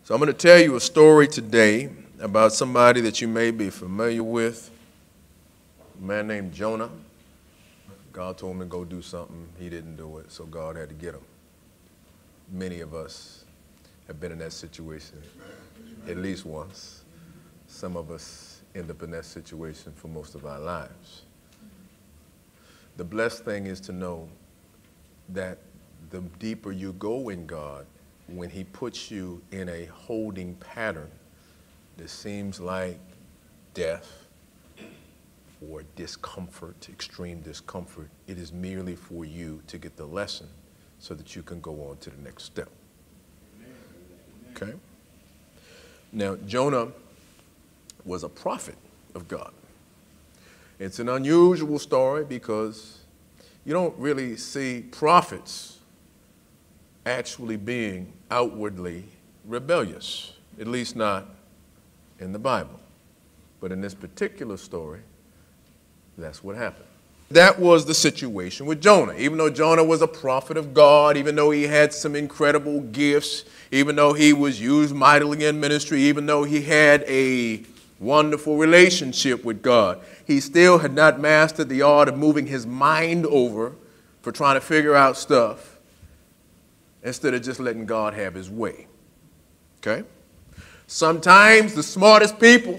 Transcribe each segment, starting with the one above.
So I'm going to tell you a story today about somebody that you may be familiar with, a man named Jonah. God told him to go do something. He didn't do it, so God had to get him. Many of us have been in that situation at least once. Some of us end up in that situation for most of our lives. The blessed thing is to know that the deeper you go in God, when he puts you in a holding pattern that seems like death or discomfort, extreme discomfort, it is merely for you to get the lesson so that you can go on to the next step. Okay? Now, Jonah was a prophet of God. It's an unusual story because you don't really see prophets actually being outwardly rebellious, at least not in the Bible. But in this particular story, that's what happened. That was the situation with Jonah. Even though Jonah was a prophet of God, even though he had some incredible gifts, even though he was used mightily in ministry, even though he had a wonderful relationship with God, he still had not mastered the art of moving his mind over for trying to figure out stuff instead of just letting God have his way. Okay? Sometimes the smartest people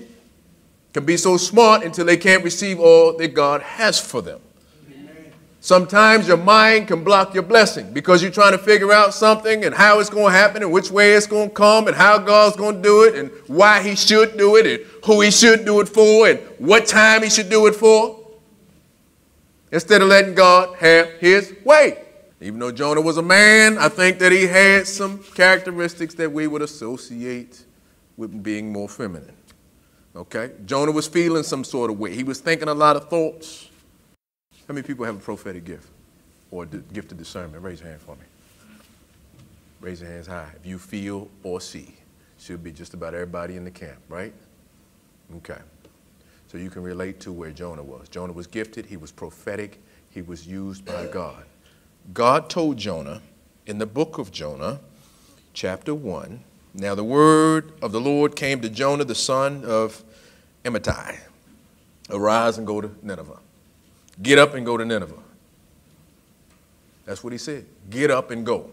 can be so smart until they can't receive all that God has for them. Amen. Sometimes your mind can block your blessing because you're trying to figure out something and how it's going to happen and which way it's going to come and how God's going to do it and why he should do it and who he should do it for and what time he should do it for, instead of letting God have his way. Even though Jonah was a man, I think that he had some characteristics that we would associate with being more feminine. Okay? Jonah was feeling some sort of way. He was thinking a lot of thoughts. How many people have a prophetic gift or the gift of discernment? Raise your hand for me. Raise your hands high. If you feel or see, should be just about everybody in the camp, right? Okay. So you can relate to where Jonah was. Jonah was gifted. He was prophetic. He was used by God. God told Jonah in the book of Jonah, chapter 1, now the word of the Lord came to Jonah, the son of Amittai. Arise and go to Nineveh. Get up and go to Nineveh. That's what he said. Get up and go.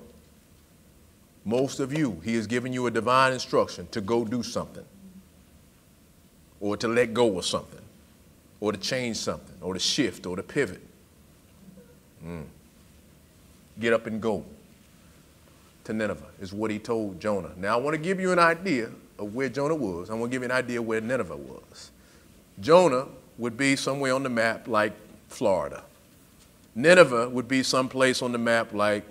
Most of you, he has given you a divine instruction to go do something, or to let go of something, or to change something, or to shift, or to pivot. Get up and go to Nineveh is what he told Jonah. Now, I want to give you an idea of where Jonah was. I want to give you an idea where Nineveh was. Jonah would be somewhere on the map like Florida. Nineveh would be someplace on the map like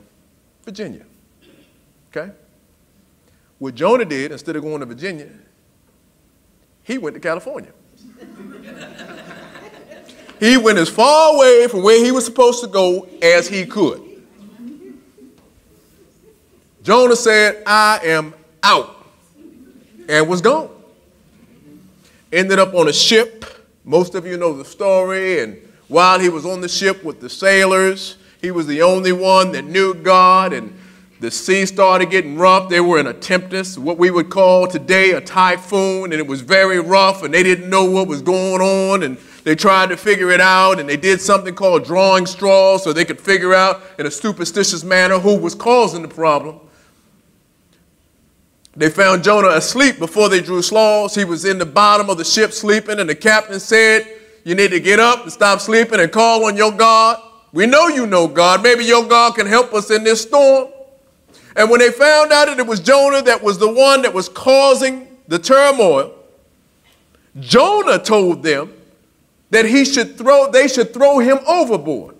Virginia. Okay? What Jonah did, instead of going to Virginia, he went to California. He went as far away from where he was supposed to go as he could. Jonah said, I am out, and was gone. Ended up on a ship. Most of you know the story. And while he was on the ship with the sailors, he was the only one that knew God. And the sea started getting rough. They were in a tempest, what we would call today a typhoon. And it was very rough, and they didn't know what was going on. And they tried to figure it out. And they did something called drawing straws so they could figure out in a superstitious manner who was causing the problem. They found Jonah asleep before they drew straws. He was in the bottom of the ship sleeping, and the captain said, you need to get up and stop sleeping and call on your God. We know you know God. Maybe your God can help us in this storm. And when they found out that it was Jonah that was the one that was causing the turmoil, Jonah told them that they should throw him overboard.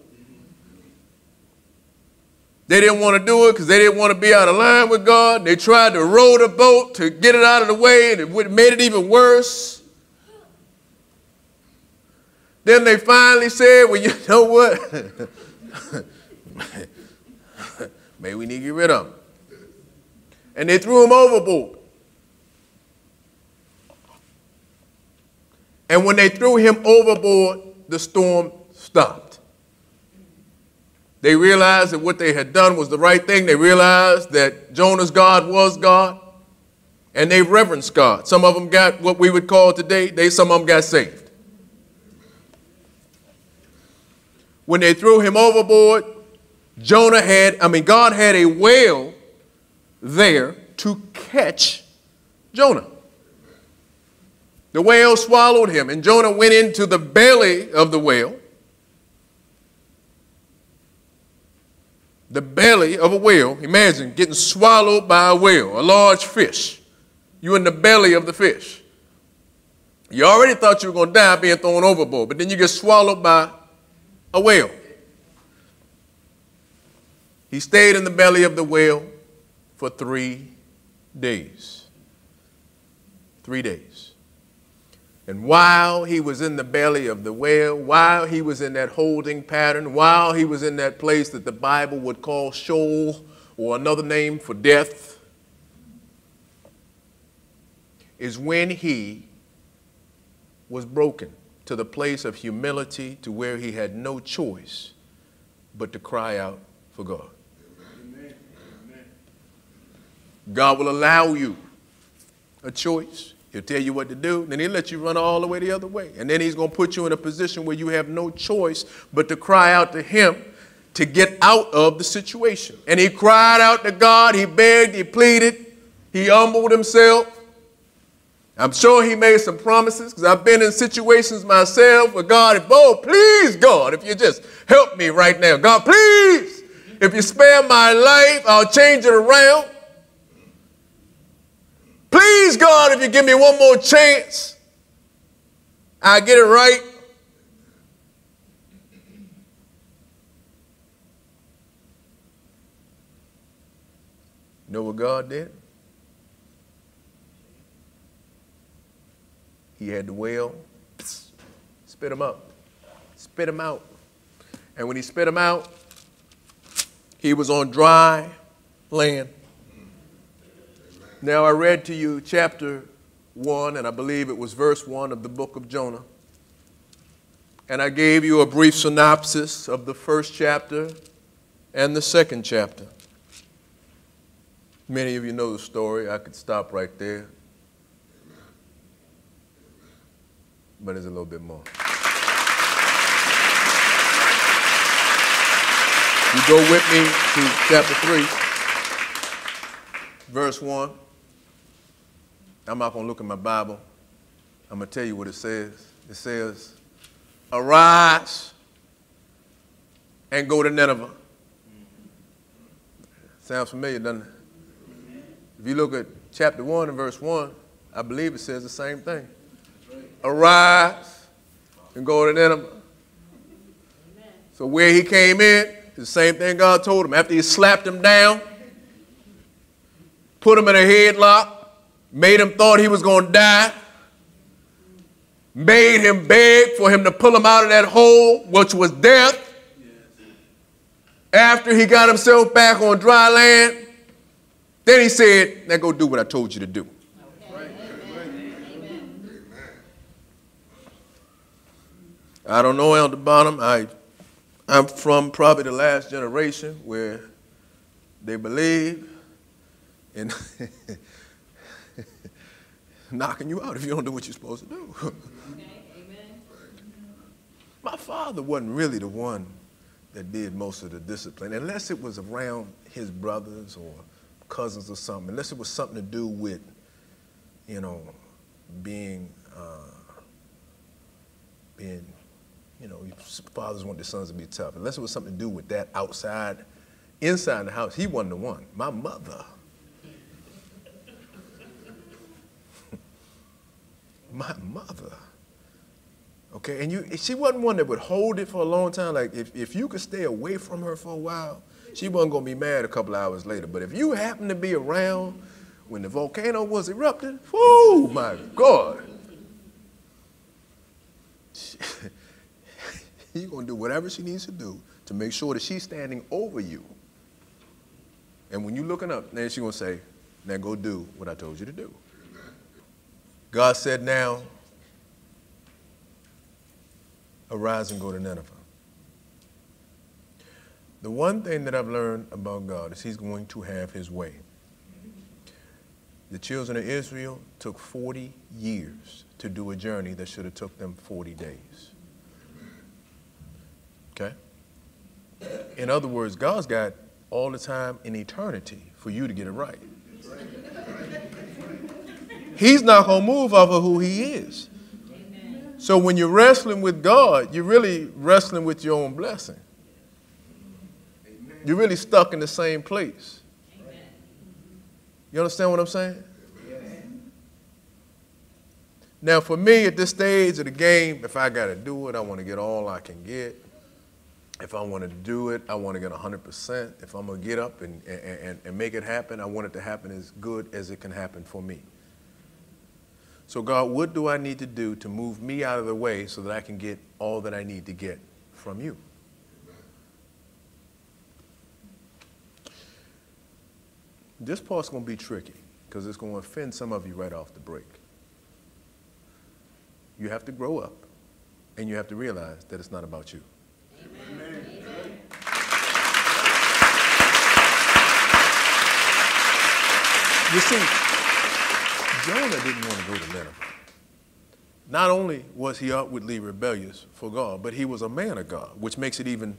They didn't want to do it because they didn't want to be out of line with God. They tried to row the boat to get it out of the way, and it made it even worse. Then they finally said, well, you know what? Maybe we need to get rid of him. And they threw him overboard. And when they threw him overboard, the storm stopped. They realized that what they had done was the right thing. They realized that Jonah's God was God. and they reverenced God. Some of them got what we would call today, some of them got saved. When they threw him overboard, God had a whale there to catch Jonah. The whale swallowed him, and Jonah went into the belly of the whale. The belly of a whale. Imagine getting swallowed by a whale, a large fish. You're in the belly of the fish. You already thought you were going to die being thrown overboard, but then you get swallowed by a whale. He stayed in the belly of the whale for 3 days. 3 days. And while he was in the belly of the whale, while he was in that holding pattern, while he was in that place that the Bible would call Sheol, or another name for death, is when he was broken to the place of humility, to where he had no choice but to cry out for God. Amen. God will allow you a choice. He'll tell you what to do, then he'll let you run all the way the other way. And then he's going to put you in a position where you have no choice but to cry out to him to get out of the situation. And he cried out to God, he begged, he pleaded, he humbled himself. I'm sure he made some promises, because I've been in situations myself where God, please, God, if you just help me right now. God, please, if you spare my life, I'll change it around. Please, God, if you give me one more chance, I'll get it right. You know what God did? He had the whale spit him up, spit him out. And when he spit him out, he was on dry land. Now, I read to you chapter 1, and I believe it was verse 1 of the book of Jonah. And I gave you a brief synopsis of the first chapter and the second chapter. Many of you know the story. I could stop right there. But there's a little bit more. You go with me to chapter 3, verse 1. I'm not going to look at my Bible. I'm going to tell you what it says. It says, arise and go to Nineveh. Sounds familiar, doesn't it? If you look at chapter 1 and verse 1, I believe it says the same thing. Arise and go to Nineveh. So where he came in, the same thing God told him. After he slapped him down, put him in a headlock, made him thought he was going to die, made him beg for him to pull him out of that hole, which was death. After he got himself back on dry land, then he said, now go do what I told you to do. I don't know, Elder Bonham. I'm from probably the last generation where they believe in knocking you out if you don't do what you're supposed to do. Okay, amen. My father wasn't really the one that did most of the discipline, unless it was around his brothers or cousins or something, unless it was something to do with, being, fathers want their sons to be tough. Unless it was something to do with that outside, inside the house, he wasn't the one. My mother. My mother. Okay, and she wasn't one that would hold it for a long time. Like, if you could stay away from her for a while, she wasn't going to be mad a couple hours later. But if you happened to be around when the volcano was erupting, whoo, my God. You're going to do whatever she needs to do to make sure that she's standing over you. And when you're looking up, then she's going to say, now go do what I told you to do. God said, now, arise and go to Nineveh. The one thing that I've learned about God is he's going to have his way. The children of Israel took 40 years to do a journey that should have took them 40 days. Okay? In other words, God's got all the time in eternity for you to get it right. He's not going to move off of who he is. So when you're wrestling with God, you're really wrestling with your own blessing. You're really stuck in the same place. You understand what I'm saying? Now, for me, at this stage of the game, if I got to do it, I want to get all I can get. If I want to do it, I want to get 100%. If I'm going to get up and make it happen, I want it to happen as good as it can happen for me. So, God, what do I need to do to move me out of the way so that I can get all that I need to get from you? This part's going to be tricky because it's going to offend some of you right off the break. You have to grow up and you have to realize that it's not about you. Amen. Amen. You see, Jonah didn't want to go to Nineveh. Not only was he outwardly rebellious for God, but he was a man of God, which makes it even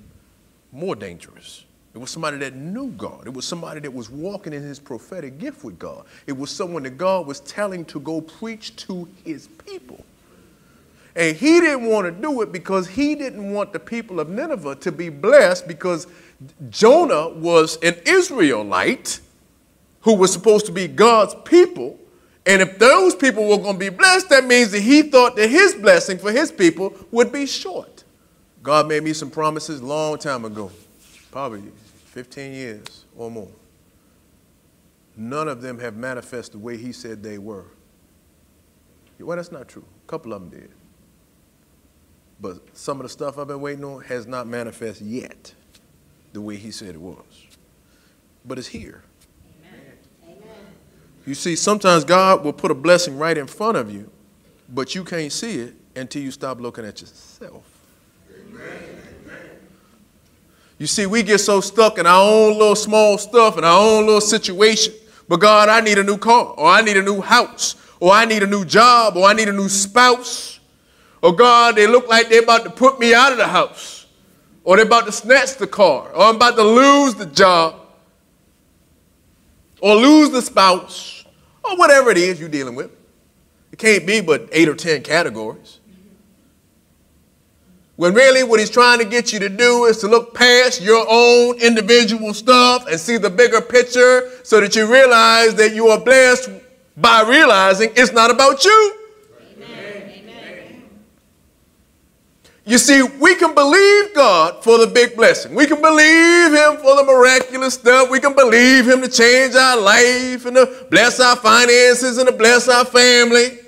more dangerous. It was somebody that knew God. It was somebody that was walking in his prophetic gift with God. It was someone that God was telling to go preach to his people. And he didn't want to do it because he didn't want the people of Nineveh to be blessed, because Jonah was an Israelite who was supposed to be God's people. And if those people were going to be blessed, that means that he thought that his blessing for his people would be short. God made me some promises a long time ago, probably 15 years or more. None of them have manifested the way he said they were. Well, that's not true. A couple of them did. But some of the stuff I've been waiting on has not manifested yet the way he said it was. But it's here. Amen. You see, sometimes God will put a blessing right in front of you, but you can't see it until you stop looking at yourself. Amen. You see, we get so stuck in our own little small stuff and our own little situation. But God, I need a new car, or I need a new house, or I need a new job, or I need a new spouse. Or God, they look like they're about to put me out of the house, or they're about to snatch the car, or I'm about to lose the job, or lose the spouse, or whatever it is you're dealing with. It can't be but 8 or 10 categories. When really what he's trying to get you to do is to look past your own individual stuff and see the bigger picture, so that you realize that you are blessed by realizing it's not about you. Amen. Amen. You see, we can believe God for the big blessing. We can believe him for the miraculous stuff. We can believe him to change our life and to bless our finances and to bless our family.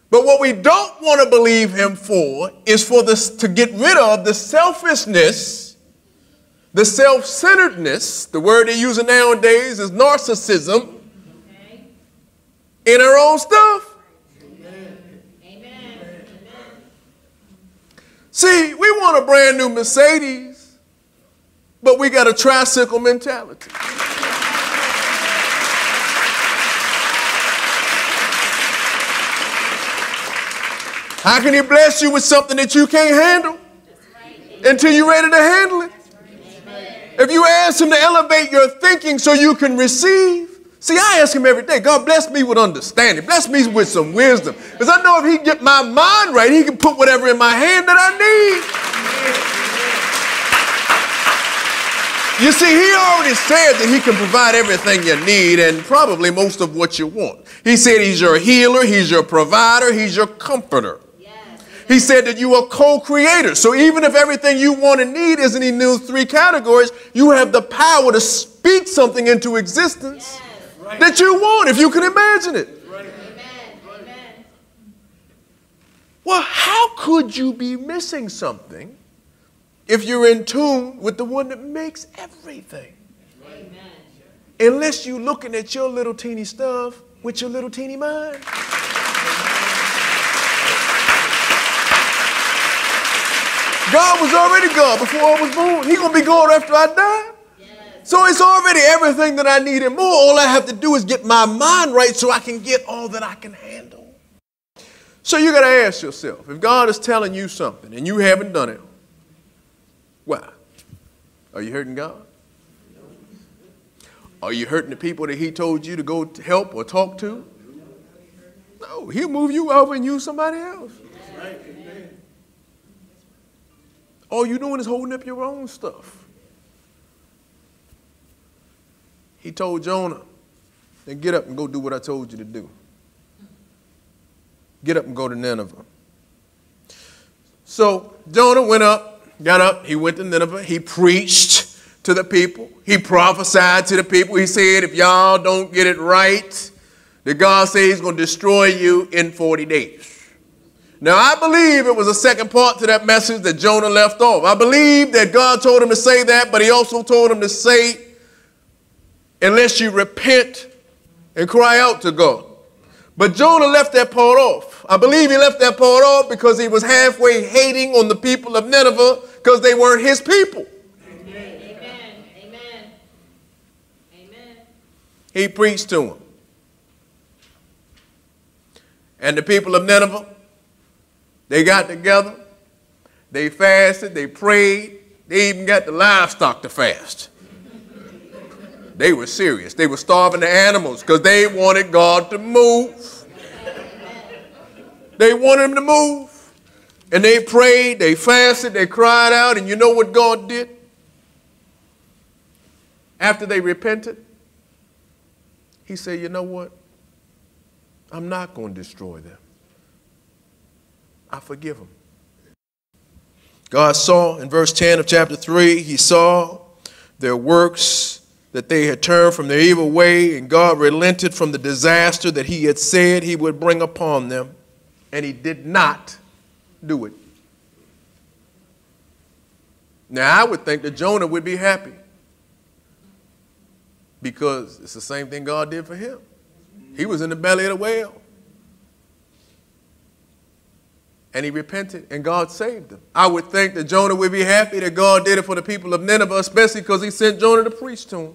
But what we don't want to believe him for is for this, to get rid of the selfishness, the self-centeredness. The word they're using nowadays is narcissism. Okay. In our own stuff. Amen. Amen. See, we want a brand new Mercedes, but we got a tricycle mentality. How can he bless you with something that you can't handle until you're ready to handle it? If you ask him to elevate your thinking so you can receive. See, I ask him every day, God, bless me with understanding. Bless me with some wisdom. Because I know if he can get my mind right, he can put whatever in my hand that I need. You see, he already said that he can provide everything you need and probably most of what you want. He said he's your healer, he's your provider, he's your comforter. He said that you are co-creators. So even if everything you want and need isn't in those 3 categories, you have the power to speak something into existence that you want, if you can imagine it. Amen. Well, how could you be missing something if you're in tune with the one that makes everything? Amen. Unless you're looking at your little teeny stuff with your little teeny mind. God was already God before I was born. He's going to be God after I die. Yes. So it's already everything that I need and more. All I have to do is get my mind right so I can get all that I can handle. So you got to ask yourself, if God is telling you something and you haven't done it, why? Are you hurting God? Are you hurting the people that he told you to go help or talk to? No, he'll move you over and use somebody else. All you're doing is holding up your own stuff. He told Jonah, then get up and go do what I told you to do. Get up and go to Nineveh. So Jonah went up, got up, he went to Nineveh, he preached to the people, he prophesied to the people. He said, if y'all don't get it right, that God says he's going to destroy you in 40 days. Now, I believe it was a second part to that message that Jonah left off. I believe that God told him to say that, but he also told him to say, unless you repent and cry out to God. But Jonah left that part off. I believe he left that part off because he was halfway hating on the people of Nineveh because they weren't his people. Amen. Amen. Amen. He preached to them. And the people of Nineveh, they got together, they fasted, they prayed, they even got the livestock to fast. They were serious. They were starving the animals because they wanted God to move. They wanted him to move. And they prayed, they fasted, they cried out, and you know what God did? After they repented, he said, you know what? I'm not going to destroy them. I forgive them. God saw in verse 10 of chapter 3, he saw their works, that they had turned from their evil way, and God relented from the disaster that he had said he would bring upon them, and he did not do it. Now, I would think that Jonah would be happy because it's the same thing God did for him. He was in the belly of the whale. And he repented, and God saved him. I would think that Jonah would be happy that God did it for the people of Nineveh, especially because he sent Jonah to preach to them.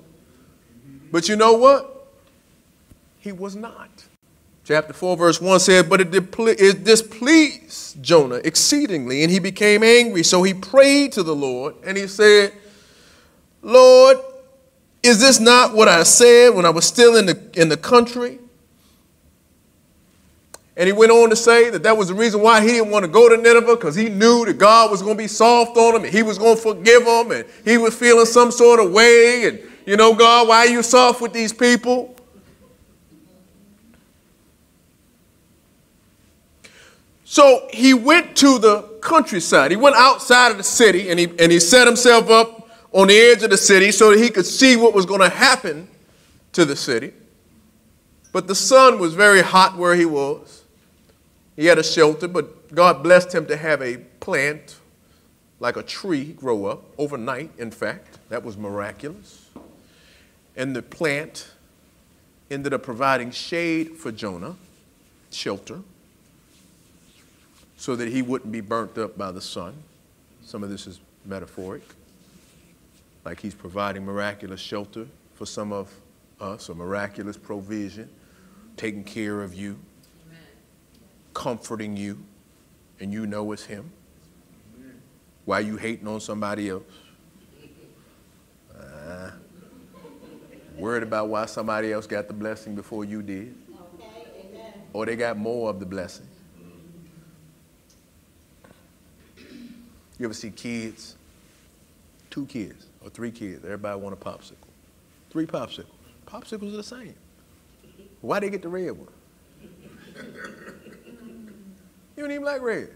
But you know what? He was not. Chapter 4, verse 1 said, but it displeased Jonah exceedingly, and he became angry. So he prayed to the Lord, and he said, Lord, is this not what I said when I was still in the country? And he went on to say that that was the reason why he didn't want to go to Nineveh, because he knew that God was going to be soft on him and he was going to forgive him, and he was feeling some sort of way. And, you know, God, why are you soft with these people? So he went to the countryside. He went outside of the city, and he set himself up on the edge of the city so that he could see what was going to happen to the city. But the sun was very hot where he was. He had a shelter, but God blessed him to have a plant, like a tree, grow up overnight, in fact. That was miraculous. And the plant ended up providing shade for Jonah, shelter, so that he wouldn't be burnt up by the sun. Some of this is metaphoric, like he's providing miraculous shelter for some of us, a miraculous provision, taking care of you, comforting you, and you know it's him. Why you hating on somebody else? Worried about why somebody else got the blessing before you did. Or they got more of the blessing. You ever see kids, 2 kids or 3 kids, everybody want a popsicle. 3 popsicles. Popsicles are the same. Why they get the red one? You don't even like red.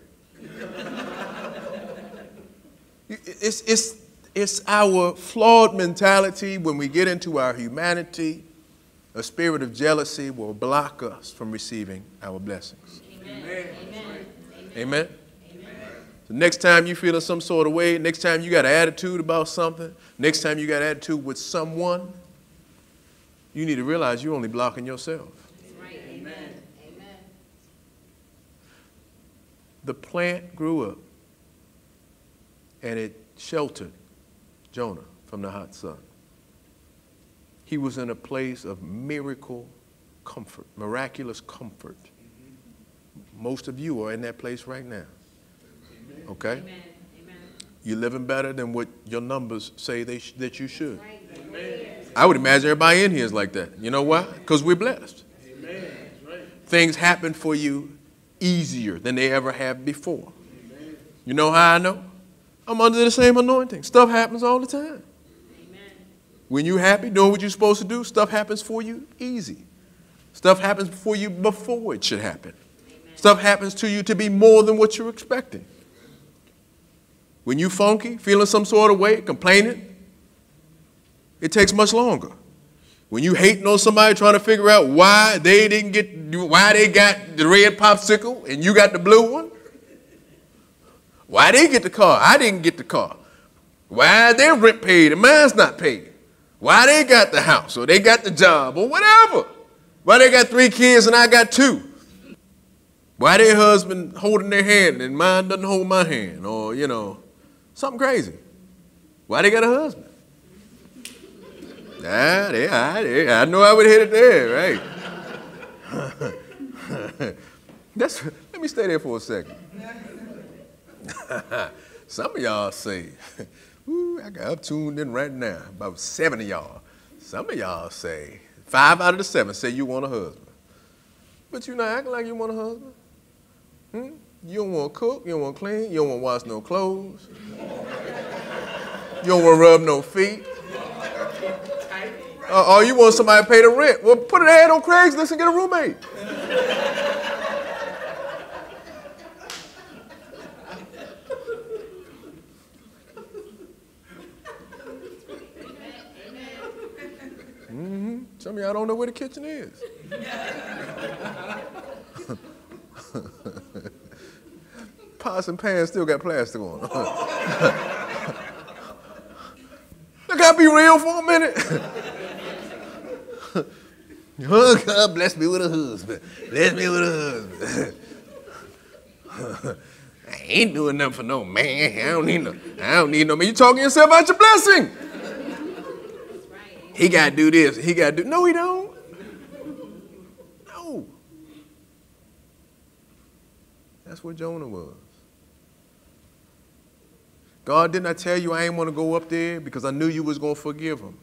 It's our flawed mentality when we get into our humanity. A spirit of jealousy will block us from receiving our blessings. Amen. Amen. Amen. So next time you feeling some sort of way, next time you got an attitude about something, next time you got an attitude with someone, you need to realize you're only blocking yourself. Right. Amen. Amen. The plant grew up, and it sheltered Jonah from the hot sun. he was in a place of miracle comfort, miraculous comfort. Most of you are in that place right now. Okay? Amen. Amen. You're living better than what your numbers say that you should. Right. I would imagine everybody in here is like that. You know why? Because we're blessed. Amen. Right. Things happen for you easier than they ever have before. Amen. You know how I know? I'm under the same anointing. Stuff happens all the time. Amen. When you're happy, doing what you're supposed to do, stuff happens for you easy. Stuff happens for you before it should happen. Amen. Stuff happens to you to be more than what you're expecting. When you funky, feeling some sort of way, complaining, it takes much longer. When you hating on somebody trying to figure out why they got the red popsicle and you got the blue one, why they get the car, I didn't get the car, why their rent paid and mine's not paid, why they got the house or they got the job or whatever, why they got 3 kids and I got 2, why their husband holding their hand and mine doesn't hold my hand, or something crazy, why they got a husband. I know I would hit it there, right? Let me stay there for a second. Some of y'all say, ooh, I'm tuned in right now, about 7 of y'all. Some of y'all say, 5 out of the 7 say you want a husband. But you're not acting like you want a husband. You don't want to cook, you don't want to clean, you don't want to wash no clothes. You don't want to rub no feet. Or you want somebody to pay the rent. Well, put an ad on Craigslist and get a roommate. Some of y'all don't know where the kitchen is. Pots and pans still got plastic on. I gotta be real for a minute. Oh, God, bless me with a husband. Bless me with a husband. I ain't doing nothing for no man. I don't need no man. You talking yourself about your blessing. He got to do this. He got to do. No, he don't. No. That's what Jonah was. God, didn't I tell you I ain't want to go up there because I knew you was going to forgive him?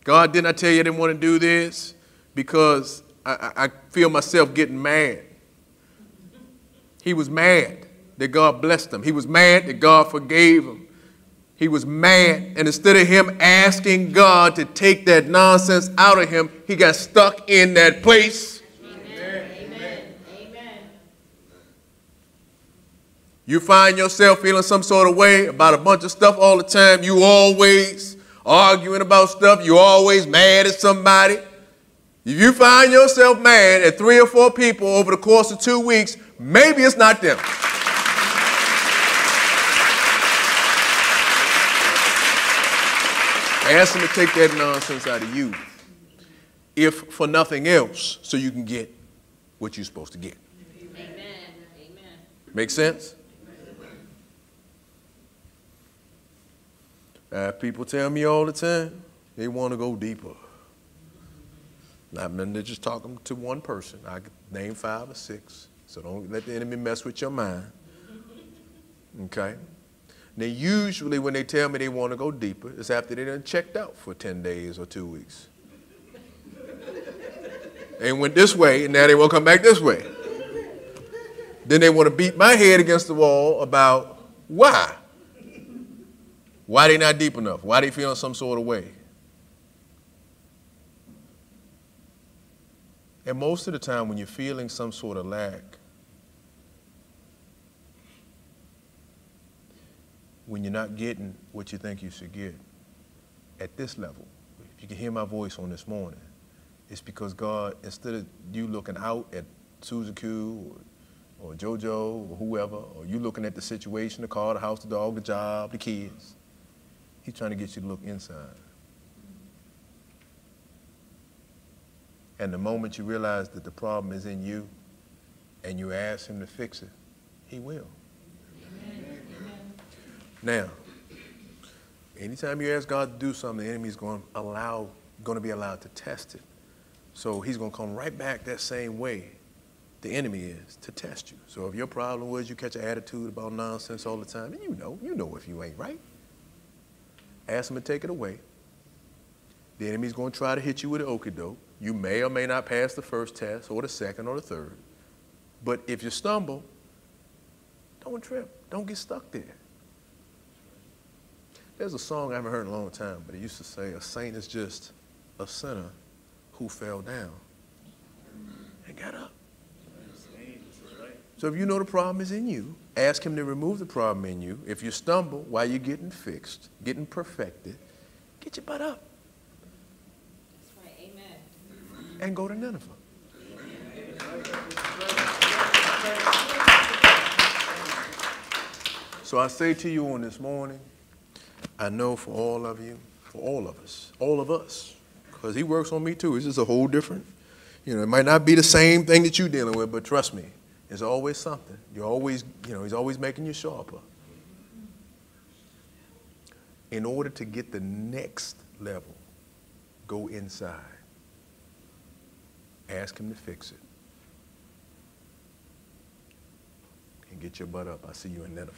God, didn't I tell you I didn't want to do this because I feel myself getting mad? He was mad that God blessed him. He was mad that God forgave him. He was mad, and instead of him asking God to take that nonsense out of him, he got stuck in that place. Amen. Amen. Amen. You find yourself feeling some sort of way about a bunch of stuff all the time. You always arguing about stuff. You always mad at somebody. If you find yourself mad at 3 or 4 people over the course of 2 weeks, maybe it's not them. Ask them to take that nonsense out of you, if for nothing else, so you can get what you're supposed to get. Amen. Amen. Make sense? People tell me all the time they want to go deeper. They're just talking to one person. I could name 5 or 6, so don't let the enemy mess with your mind. Okay? Now, usually when they tell me they want to go deeper, it's after they done checked out for 10 days or 2 weeks. They went this way, and now they want to come back this way. Then they want to beat my head against the wall about why. Why they not deep enough? Why they feeling some sort of way? And most of the time when you're feeling some sort of lack, when you're not getting what you think you should get at this level, if you can hear my voice on this morning, it's because God, instead of you looking out at Susan Q or JoJo or whoever, or you looking at the situation, the car, the house, the dog, the job, the kids, he's trying to get you to look inside. And the moment you realize that the problem is in you and you ask him to fix it, he will. Now, anytime you ask God to do something, the enemy's going to allow going to be allowed to test it. So he's going to come right back that same way the enemy is to test you. So if your problem was you catch an attitude about nonsense all the time, and you know if you ain't right, ask him to take it away. The enemy's going to try to hit you with an okie-doke. You may or may not pass the first test or the second or the third. But if you stumble, don't trip. Don't get stuck there. There's a song I haven't heard in a long time, but it used to say, a saint is just a sinner who fell down and got up. So if you know the problem is in you, ask him to remove the problem in you. If you stumble while you're getting fixed, getting perfected, get your butt up. That's right. Amen. And go to Nineveh. So I say to you on this morning, I know for all of you, for all of us, because he works on me too. It's just a whole different, it might not be the same thing that you're dealing with, but trust me, there's always something. You're always, he's always making you sharper. In order to get the next level, go inside. Ask him to fix it. And get your butt up. I'll see you in Nineveh.